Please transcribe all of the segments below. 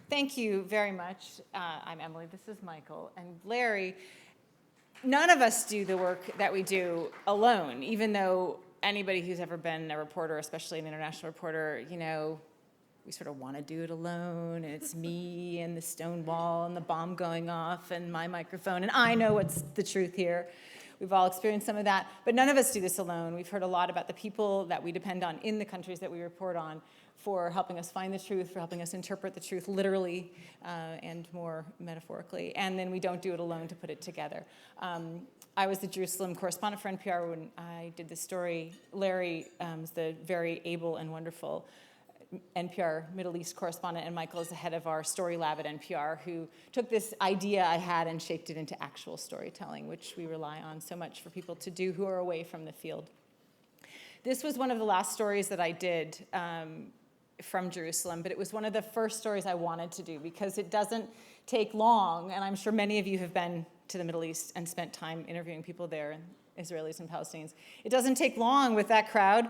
Thank you very much. I'm Emily, this is Michael, and Larry. None of us do the work that we do alone, even though anybody who's ever been a reporter, especially an international reporter, you know, we sort of want to do it alone, and it's me and the stone wall and the bomb going off and my microphone, and I know what's the truth here. We've all experienced some of that, but none of us do this alone. We've heard a lot about the people that we depend on in the countries that we report on for helping us find the truth, for helping us interpret the truth literally and more metaphorically. And then we don't do it alone to put it together. I was the Jerusalem correspondent for NPR when I did this story. Larry is the very able and wonderful NPR Middle East correspondent, and Michael is the head of our story lab at NPR, who took this idea I had and shaped it into actual storytelling, which we rely on so much for people to do who are away from the field. This was one of the last stories that I did from Jerusalem, but it was one of the first stories I wanted to do because it doesn't take long, and I'm sure many of you have been to the Middle East and spent time interviewing people there, Israelis and Palestinians. It doesn't take long with that crowd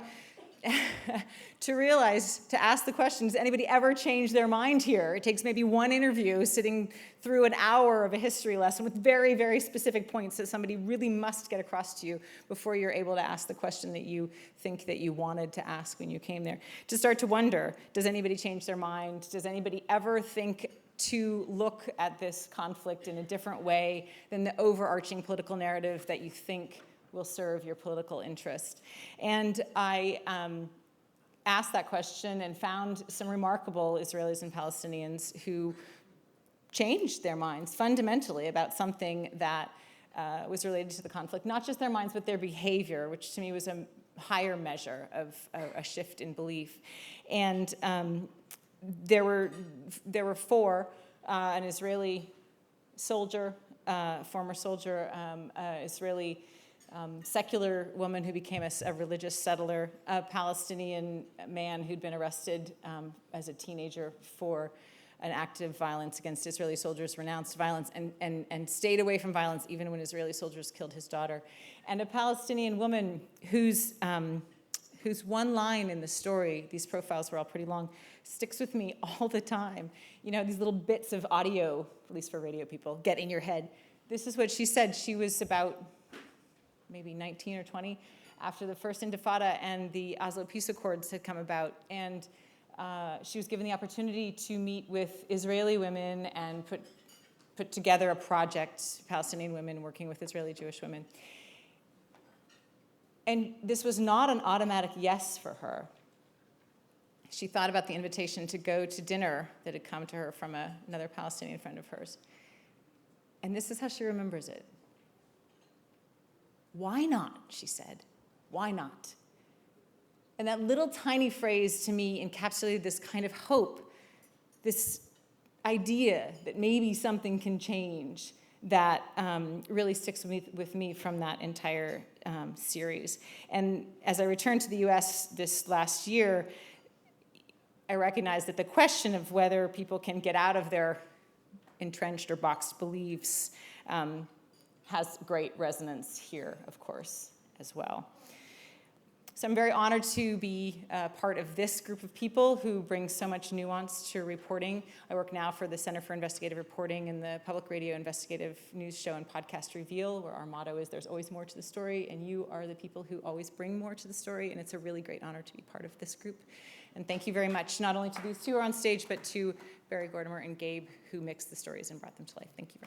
to realize, to ask the question, does anybody ever change their mind here? It takes maybe one interview sitting through an hour of a history lesson with very, very specific points that somebody really must get across to you before you're able to ask the question that you think that you wanted to ask when you came there. To start to wonder, does anybody change their mind? Does anybody ever think to look at this conflict in a different way than the overarching political narrative that you think will serve your political interest? And I asked that question and found some remarkable Israelis and Palestinians who changed their minds fundamentally about something that was related to the conflict, not just their minds, but their behavior, which to me was a higher measure of a shift in belief. And there were four, an Israeli soldier, former soldier, Israeli secular woman who became a religious settler, a Palestinian man who'd been arrested as a teenager for an act of violence against Israeli soldiers, renounced violence, and stayed away from violence even when Israeli soldiers killed his daughter, and a Palestinian woman whose one line in the story, these profiles were all pretty long, sticks with me all the time. You know, these little bits of audio, at least for radio people, get in your head. This is what she said. She was about maybe 19 or 20 after the first Intifada and the Oslo Peace Accords had come about. And she was given the opportunity to meet with Israeli women and put together a project, Palestinian women working with Israeli Jewish women. And this was not an automatic yes for her. She thought about the invitation to go to dinner that had come to her from another Palestinian friend of hers. And this is how she remembers it. Why not, she said. Why not? And that little tiny phrase to me encapsulated this kind of hope, this idea that maybe something can change that really sticks with me from that entire series. And as I returned to the US this last year, I recognized that the question of whether people can get out of their entrenched or boxed beliefs has great resonance here, of course, as well. So I'm very honored to be part of this group of people who bring so much nuance to reporting. I work now for the Center for Investigative Reporting and the Public Radio Investigative News Show and Podcast Reveal, where our motto is there's always more to the story, and you are the people who always bring more to the story, and it's a really great honor to be part of this group. And thank you very much, not only to these two who are on stage, but to Barry Gordemer and Gabe, who mixed the stories and brought them to life. Thank you very much.